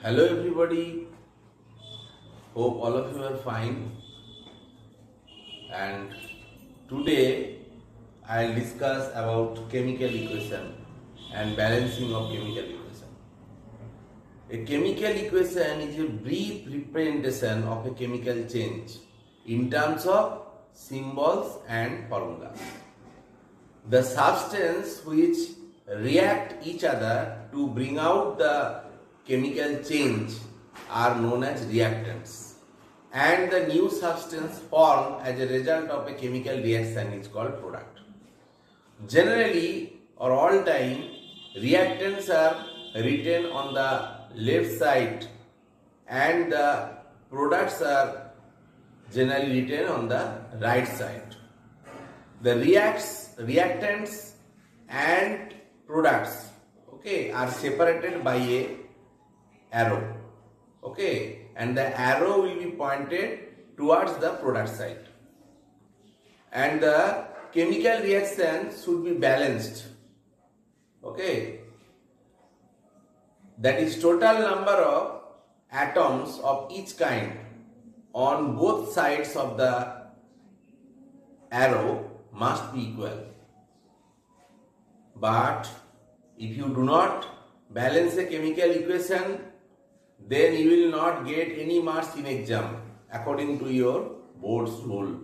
Hello everybody, hope all of you are fine, and today I'll discuss about chemical equation and balancing of chemical equation. A chemical equation is a brief representation of a chemical change in terms of symbols and formulas. The substance which react each other to bring out the chemical change are known as reactants, and the new substance formed as a result of a chemical reaction is called product. Generally or all time, reactants are written on the left side and the products are generally written on the right side. The reactants and products, okay, are separated by a arrow, okay, and the arrow will be pointed towards the product side, and the chemical reaction should be balanced, okay, that is total number of atoms of each kind on both sides of the arrow must be equal. But if you do not balance a chemical equation, then you will not get any marks in exam according to your board's rule,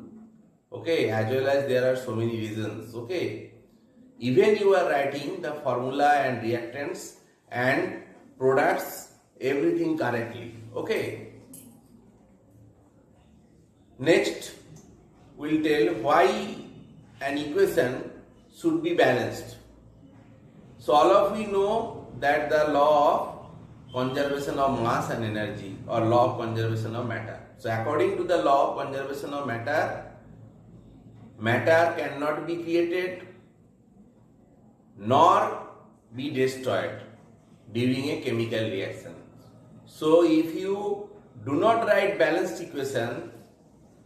okay, as well as there are so many reasons, okay. Even you are writing the formula and reactants and products everything correctly, okay. Next we'll tell why an equation should be balanced. So all of you know that the law of conservation of mass and energy, or law of conservation of matter. So according to the law of conservation of matter, matter cannot be created nor be destroyed during a chemical reaction. So if you do not write balanced equation,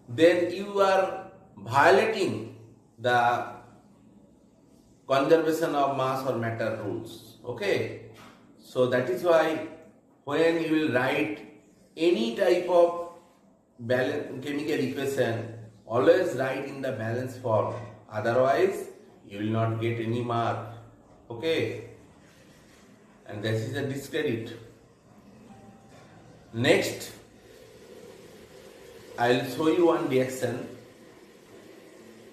then you are violating the conservation of mass or matter rules, okay. So that is why when you will write any type of chemical equation, always write in the balance form, otherwise you will not get any mark, okay, and this is a discredit. Next I will show you one reaction.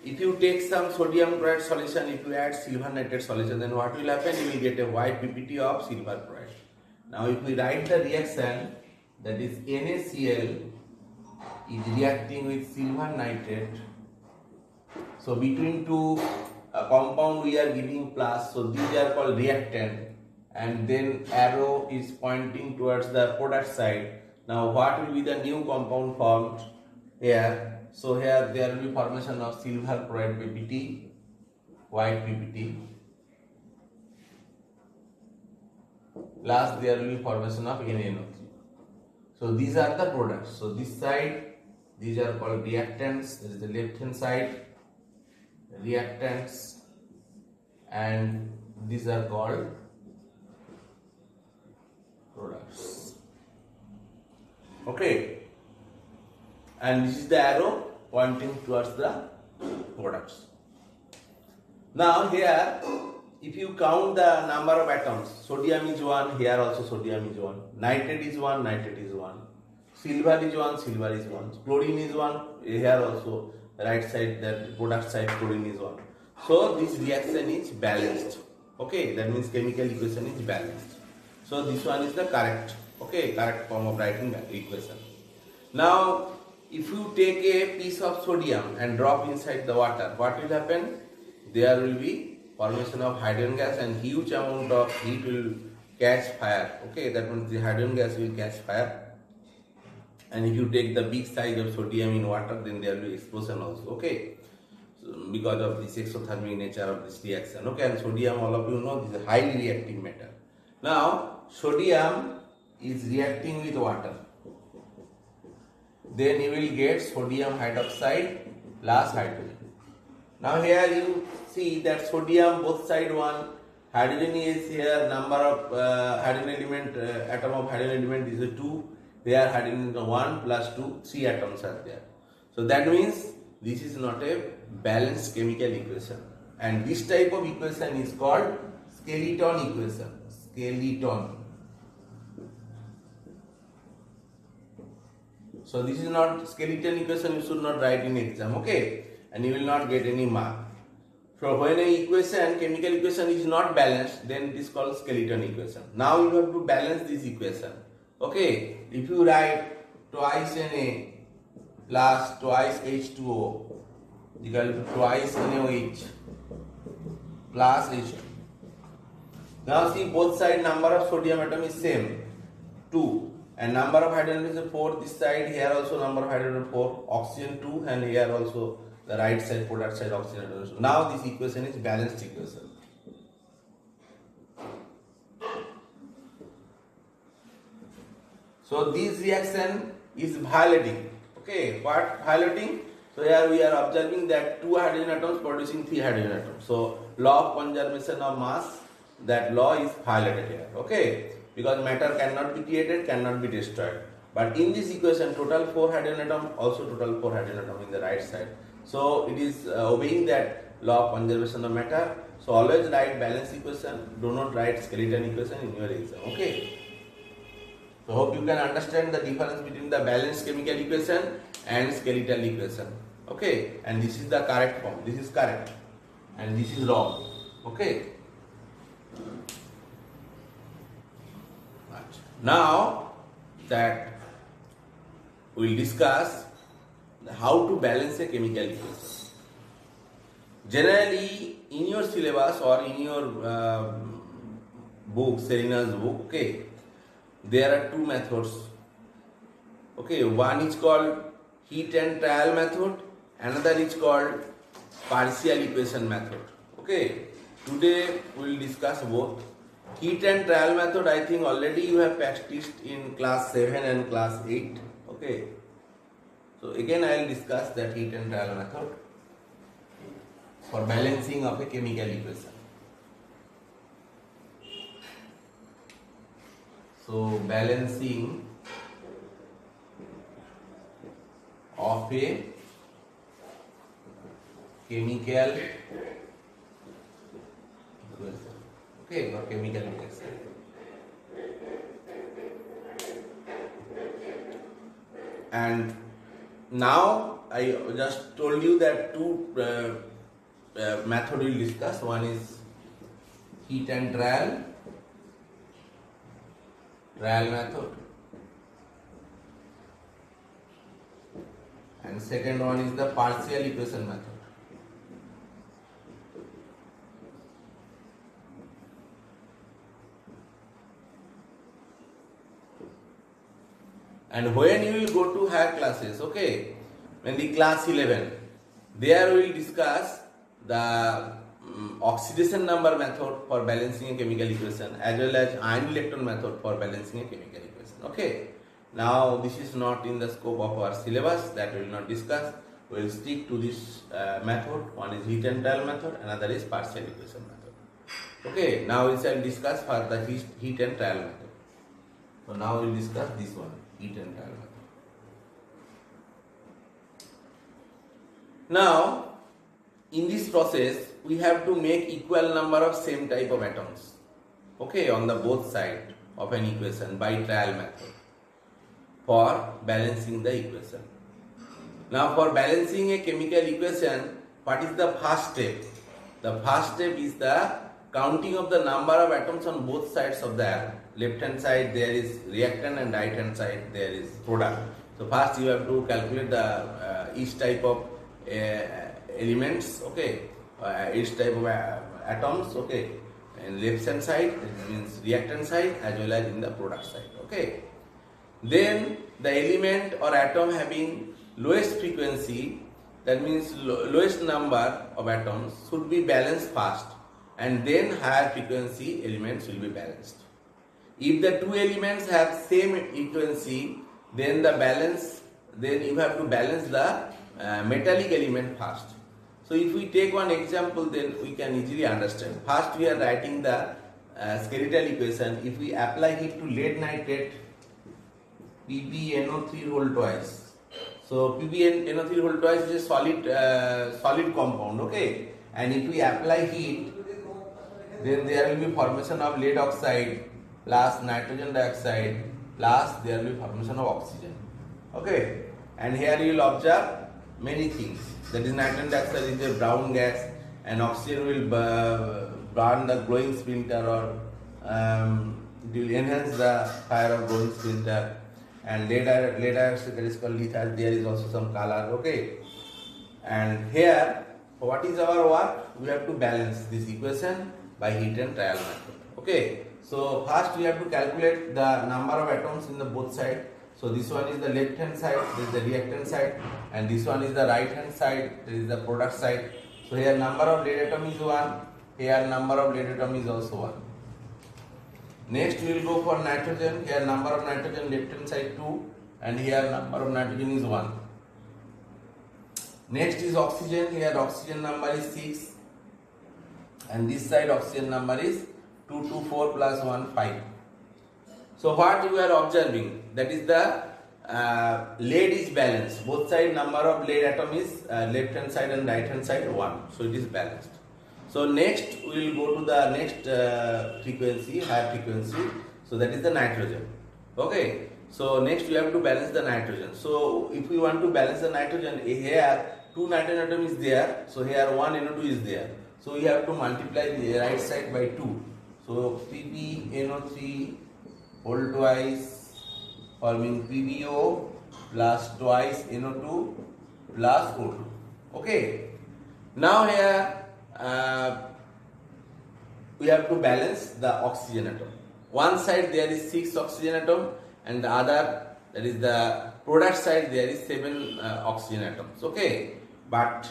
If you take some sodium chloride solution, if you add silver nitrate solution, then what will happen? You will get a white PPT of silver chloride. Now if we write the reaction, that is NaCl is reacting with silver nitrate. So between two compound we are giving plus, so these are called reactant, and then arrow is pointing towards the product side. Now what will be the new compound formed here? So here there will be formation of silver chloride PPT, white PPT, plus there will be formation of NaNO3. So these are the products. So this side, these are called reactants. This is the left hand side, reactants, and these are called products, okay. And this is the arrow pointing towards the products. Now here, if you count the number of atoms, sodium is 1, here also sodium is 1, nitrate is 1, nitrate is 1, silver is 1, silver is 1, chlorine is 1, here also right side, that product side chlorine is 1. So this reaction is balanced, okay, that means chemical equation is balanced. So this one is the correct, okay, correct form of writing the equation. Now if you take a piece of sodium and drop inside the water, what will happen? There will be formation of hydrogen gas and huge amount of heat will catch fire, okay, that means the hydrogen gas will catch fire. And if you take the big size of sodium in water, then there will be explosion also, okay, so because of this exothermic nature of this reaction, okay. And sodium, all of you know, this is a highly reactive metal. Now sodium is reacting with water, then you will get sodium hydroxide plus hydrogen. Now here you see that sodium both side 1 hydrogen is here, number of hydrogen element, atom of hydrogen element is 2, there hydrogen is 1 plus 2, 3 atoms are there. So that means this is not a balanced chemical equation, and this type of equation is called skeleton equation. Skeleton. So this is not skeleton equation, you should not write in exam, okay, and you will not get any mark. So when an equation, chemical equation is not balanced, then it is called skeleton equation. Now you have to balance this equation, okay. If you write twice Na plus twice H2O equal to twice NaOH plus H2. Now see, both side number of sodium atom is same, 2, and number of hydrogen is 4. This side, here also number of hydrogen 4, oxygen 2, and here also the right side, product side, oxygen hydrogen. Now this equation is balanced equation. So this reaction is violating. Okay, what violating? So here we are observing that 2 hydrogen atoms producing 3 hydrogen atoms. So law of conservation of mass, that law is violated here. Okay, because matter cannot be created, cannot be destroyed. But in this equation, total 4 hydrogen atom, also total 4 hydrogen atom in the right side. So it is obeying that law of conservation of matter. So always write balanced equation. Do not write skeleton equation in your exam. Okay. So hope you can understand the difference between the balanced chemical equation and skeletal equation. Okay. And this is the correct form. This is correct, and this is wrong. Okay. Now that we will discuss how to balance a chemical equation. Generally, in your syllabus or in your book, Serena's book, okay, there are 2 methods. Okay, one is called heat and trial method, another is called partial equation method. Okay, today we will discuss both. Heat and trial method, I think already you have practiced in class 7 and class 8. Okay. So again I will discuss that heat and trial method for balancing of a chemical equation. So balancing of a chemical equation. Okay, or chemical equation. And now I just told you that 2 method we will discuss. One is heat and trial method, and second one is the partial equation method. And when you will go to higher classes, okay, when the class 11, there we will discuss the oxidation number method for balancing a chemical equation, as well as ion electron method for balancing a chemical equation. Okay, now this is not in the scope of our syllabus, that we will not discuss. We will stick to this method. One is heat and trial method, another is partial equation method. Okay, now we shall discuss for the heat and trial method. So now we will discuss this one, heat and trial method. Now, in this process, we have to make equal number of same type of atoms, okay, on the both side of an equation by trial method for balancing the equation. Now, for balancing a chemical equation, what is the first step? The first step is the counting of the number of atoms on both sides of the arrow. Left hand side there is reactant and right hand side there is product. So first you have to calculate the each type of elements, okay, each type of atoms, okay, and left hand side, that means reactant side, as well as in the product side, okay. Then the element or atom having lowest frequency, that means lowest number of atoms, should be balanced first, and then higher frequency elements will be balanced. If the 2 elements have same frequency, then you have to balance the metallic element first. So if we take one example, then we can easily understand. First we are writing the skeletal equation. If we apply heat to lead nitrate, PbNO3 whole twice. So PbNO3 whole twice is a solid compound, okay? And if we apply heat, then there will be formation of lead oxide plus nitrogen dioxide plus there will be formation of oxygen, okay? And here you will observe many things. That is, nitrogen dioxide is a brown gas, and oxygen will burn the glowing splinter, or it will enhance the fire of glowing splinter. And lead dioxide, that is called lethal, there is also some color, okay? And here, what is our work? We have to balance this equation by heat and trial method, okay? So first we have to calculate the number of atoms in the both side. So this one is the left hand side, this is the reactant side, and this one is the right hand side, this is the product side. So here number of lead atom is 1, here number of lead atom is also 1. Next we will go for nitrogen. Here number of nitrogen left hand side 2, and here number of nitrogen is 1. Next is oxygen. Here oxygen number is 6, and this side oxygen number is 2, 2, 4 plus 1, 5. So what we are observing, that is the lead is balanced. Both side number of lead atom is left hand side and right hand side 1. So it is balanced. So next we will go to the next frequency, higher frequency. So that is the nitrogen. Okay. So next we have to balance the nitrogen. So if we want to balance the nitrogen, here 2 nitrogen atom is there. So here 1 NO2 is there. So we have to multiply the right side by 2. So PbNO3 whole twice forming PbO plus twice NO2 plus O2. Okay. Now here we have to balance the oxygen atom. One side there is 6 oxygen atom, and the other, that is the product side, there is 7 oxygen atoms. Okay. But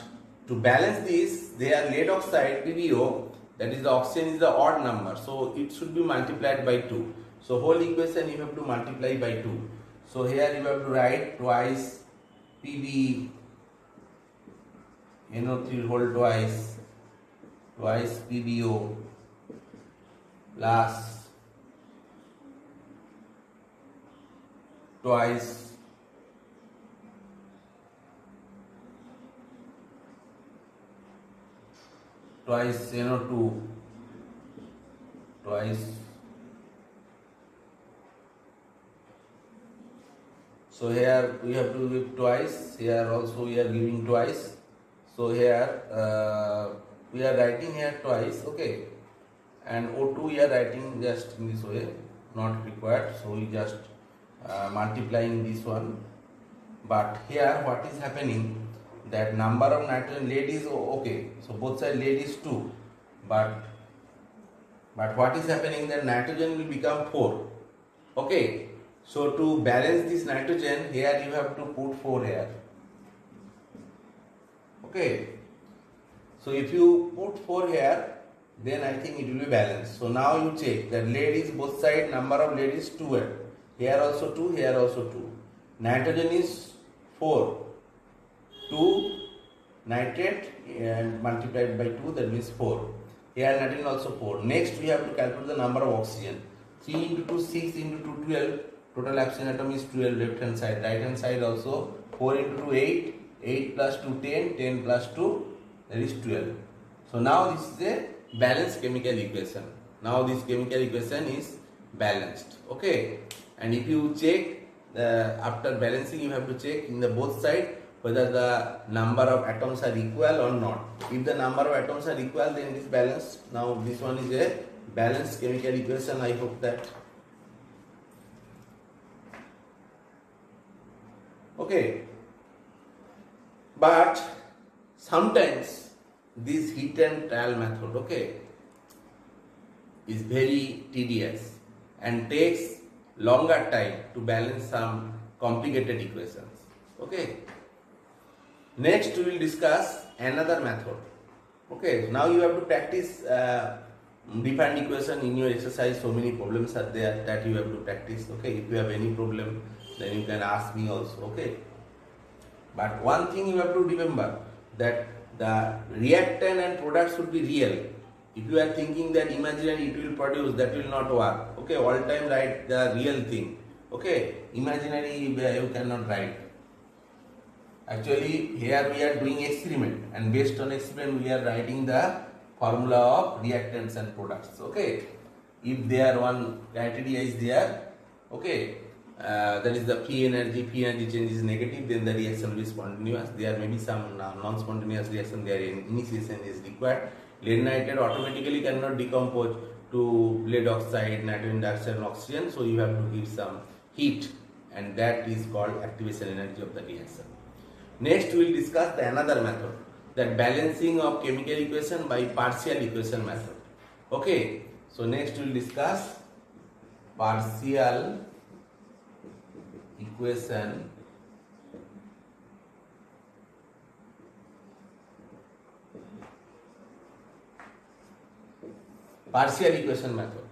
to balance this, there lead oxide PbO, that is the oxygen is the odd number, so it should be multiplied by 2. So whole equation you have to multiply by 2. So here you have to write twice PbNO3 whole twice PbO plus twice NO2 twice. So here we have to give twice, here also we are giving twice. So here we are writing here twice, okay, and O2 we are writing just in this way, not required. So we just multiplying this one. But here what is happening, that number of nitrogen lead is okay, so both side lead is 2, but what is happening, that nitrogen will become 4, okay. So to balance this nitrogen, here you have to put 4 here, okay. So if you put 4 here, then I think it will be balanced. So now you check that lead is both side, number of lead is 2, here also 2, here also 2. Nitrogen is 4, 2 nitrate and multiplied by 2, that means 4. Here nitrogen also 4. Next we have to calculate the number of oxygen. 3 into 2, 6 into 2, 12. Total oxygen atom is 12 left hand side. Right hand side also 4 into 2, 8. 8 plus 2, 10. 10 plus 2, that is 12. So now this is a balanced chemical equation. Now this chemical equation is balanced. Okay. And if you check, after balancing you have to check in the both side whether the number of atoms are equal or not. If the number of atoms are equal, then it is balanced. Now this one is a balanced chemical equation. I hope that. Okay. But sometimes this heat and trial method, okay, is very tedious and takes longer time to balance some complicated equations. Okay. Next we will discuss another method. Okay. Now you have to practice defined equation in your exercise. So many problems are there that you have to practice. Okay. If you have any problem, then you can ask me also. Okay. But one thing you have to remember, that the reactant and product should be real. If you are thinking that imaginary it will produce, that will not work. Okay, all time write the real thing. Okay, imaginary you cannot write. Actually, here we are doing experiment, and based on experiment we are writing the formula of reactants and products. Okay, if there one criteria is there, okay, that is the free energy change is negative, then the reaction will be spontaneous. There may be some non-spontaneous reaction there, in initiation is required. Lead nitrate automatically cannot decompose to lead oxide, nitrogen dioxide and oxygen, so you have to give some heat, and that is called activation energy of the reaction. Next we will discuss the another method, that balancing of chemical equation by partial equation method. Okay, so next we will discuss partial equation method.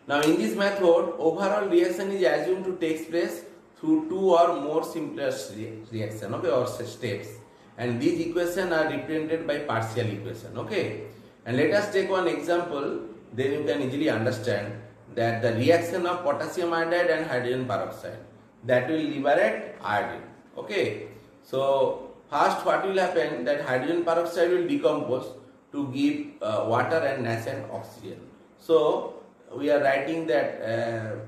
Now in this method, overall reaction is assumed to take place through two or more simplest reaction, okay, or steps, and these equations are represented by partial equation. Okay, and let us take one example, then you can easily understand that the reaction of potassium iodide and hydrogen peroxide, that will liberate iodine. Okay, so first what will happen, that hydrogen peroxide will decompose to give water and nascent oxygen. So we are writing that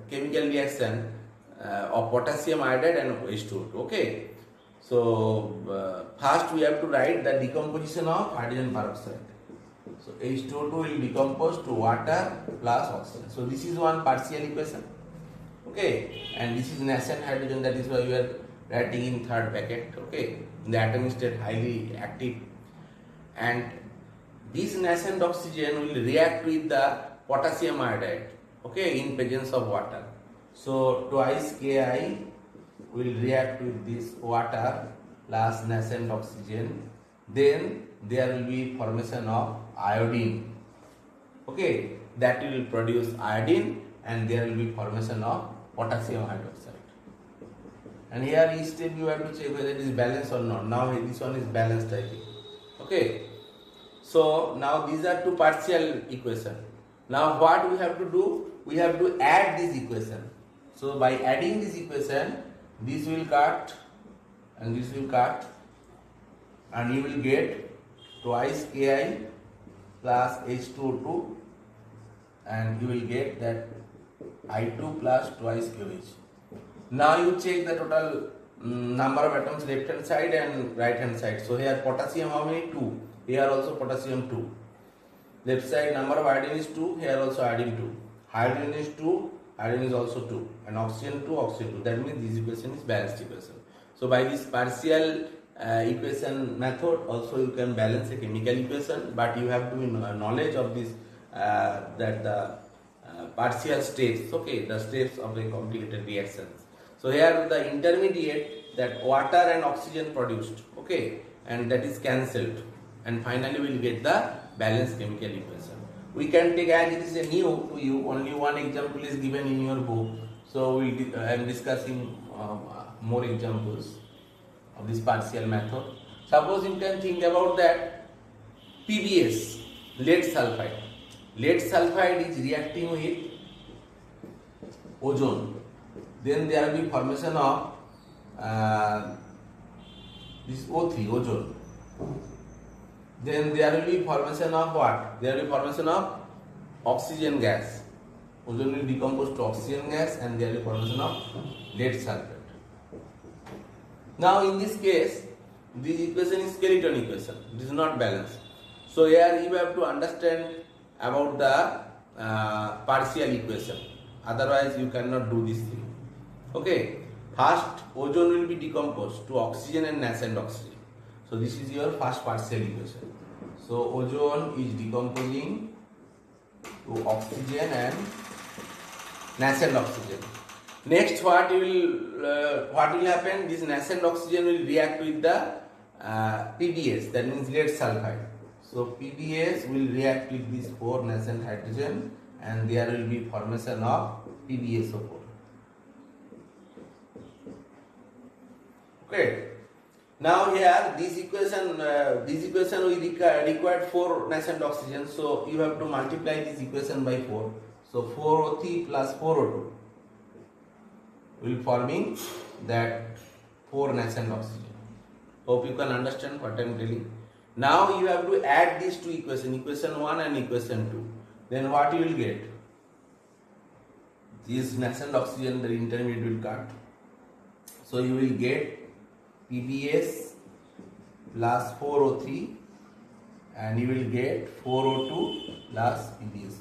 chemical reaction of potassium iodide and H2O2. Okay, so first we have to write the decomposition of hydrogen peroxide. So H2O2 will decompose to water plus oxygen. So this is one partial equation. Okay, and this is nascent hydrogen, that is why we are writing in third bracket. Okay, the atomic state highly active, and this nascent oxygen will react with the potassium iodide, okay, in presence of water. So twice Ki will react with this water plus nascent oxygen, then there will be formation of iodine. Okay, that will produce iodine, and there will be formation of potassium hydroxide. And here each step you have to check whether it is balanced or not. Now this one is balanced, I think. Okay, so now these are two partial equations. Now what we have to do? We have to add this equation. So by adding this equation, this will cut and this will cut, and you will get twice Ki plus H2O2, and you will get that I2 plus twice QH. Now you check the total number of atoms left hand side and right hand side. So here potassium how many? 2. Here also potassium 2. Left side number of iodine is 2. Here also iodine 2. Hydrogen is 2. Iodine is also 2. And oxygen 2. Oxygen 2. That means this equation is balanced equation. So by this partial equation method also you can balance a chemical equation, but you have to be knowledge of this that the partial steps, okay, the steps of the complicated reactions. So here the intermediate, that water and oxygen produced, okay, and that is cancelled, and finally we will get the balanced chemical equation. We can take, as it is a new to you, only one example is given in your book, so I am discussing more examples of this partial method. Suppose you can think about that PBS, lead sulfide. Lead sulfide is reacting with ozone. Then there will be formation of this O3, ozone. Then there will be formation of what? There will be formation of oxygen gas. Ozone will decompose to oxygen gas, and there will be formation of lead sulfide. Now in this case, this equation is skeleton equation. It is not balanced. So here you have to understand about the partial equation. Otherwise you cannot do this thing. Okay. First ozone will be decomposed to oxygen and nascent oxygen. So this is your first partial equation. So ozone is decomposing to oxygen and nascent oxygen. Next what will happen? This nascent oxygen will react with the PBS, that means lead sulfide. So PBS will react with these 4 nascent hydrogen, and there will be formation of PbSO4. Okay. Now here this equation we required 4 nascent oxygen, so you have to multiply this equation by 4. So 4O3 plus 4O2 will forming that 4 nascent oxygen. Hope you can understand what I am telling. Now you have to add these two equations, equation 1 and equation 2. Then what you will get? This nascent oxygen, the intermediate will cut. So you will get PbS plus 4O3 and you will get 4O2 plus PbS.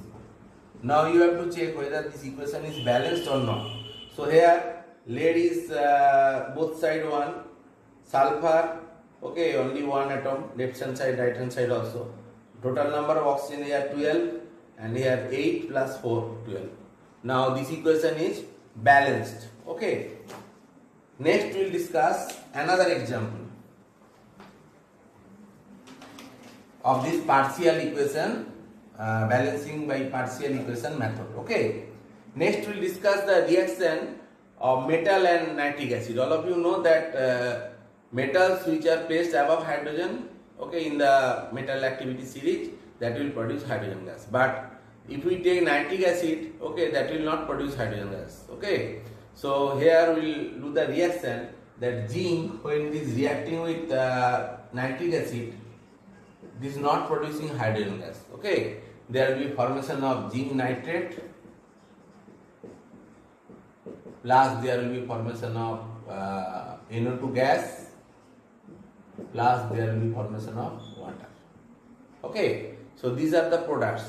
Now you have to check whether this equation is balanced or not. So here lead is both side 1, sulfur, okay, only one atom, left hand side, right hand side also. Total number of oxygen here 12 and here 8 plus 4, 12. Now this equation is balanced, okay. Next we will discuss another example of this partial equation, balancing by partial equation method, okay. Next we will discuss the reaction of metal and nitric acid. All of you know that metals which are placed above hydrogen, okay, in the metal activity series, that will produce hydrogen gas. But if we take nitric acid, okay, that will not produce hydrogen gas, okay. So here we will do the reaction that zinc, when it is reacting with nitric acid, this is not producing hydrogen gas, okay. There will be formation of zinc nitrate plus there will be formation of NO2 gas plus there will be formation of water, okay. So these are the products,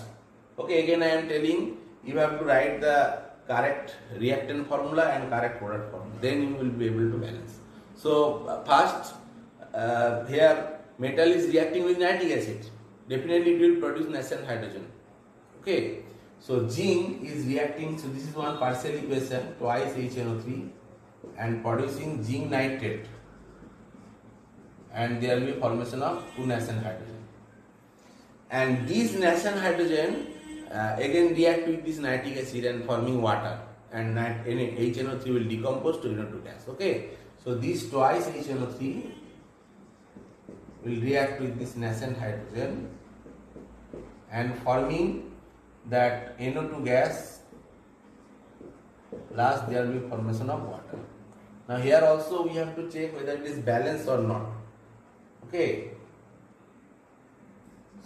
okay. Again I am telling you have to write the correct reactant formula and correct product formula, then you will be able to balance. So first here metal is reacting with nitric acid, definitely it will produce nascent hydrogen, okay. So zinc is reacting, so this is one partial equation, twice HNO3 and producing zinc nitrate, and there will be formation of 2 nascent hydrogen, and this nascent hydrogen again react with this nitric acid and forming water, and HNO3 will decompose to NO2 gas, okay. So this twice HNO3 will react with this nascent hydrogen and forming that NO2 gas plus there will be formation of water. Now here also we have to check whether it is balanced or not, okay.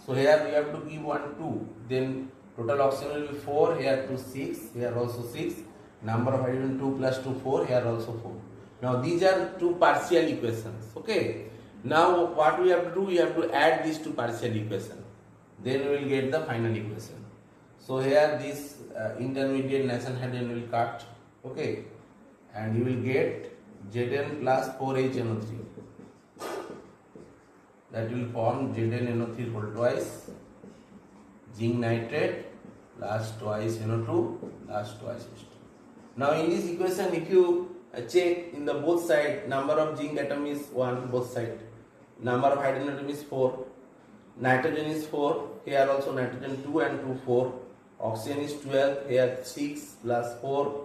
So here we have to give 1, 2, then total oxygen will be 4, here 2, 6, here also 6, number of hydrogen 2 plus 2, 4, here also 4. Now these are two partial equations, okay. Now what we have to do, we have to add these two partial equations, then we will get the final equation. So here this intermediate nascent hydrogen will cut, okay, and you will get Zn plus 4HNO3, that will form ZnNO3 whole twice, zinc nitrate plus twice NO2 plus twice H2. Now in this equation, if you check in the both side, number of zinc atom is 1 both side, number of hydrogen atom is 4, nitrogen is 4, here also nitrogen 2 and 2 4, oxygen is 12, here 6 plus 4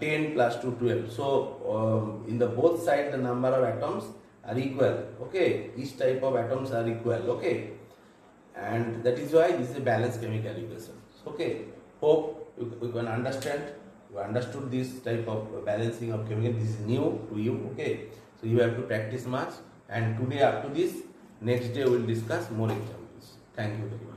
10 plus 2 12. So in the both side the number of atoms are equal, okay, each type of atoms are equal, okay, and that is why this is a balanced chemical equation, okay. Hope you can understand, you understood this type of balancing of chemical. This is new to you, okay, so you have to practice much, and today up to this, next day we will discuss more examples. Thank you very much.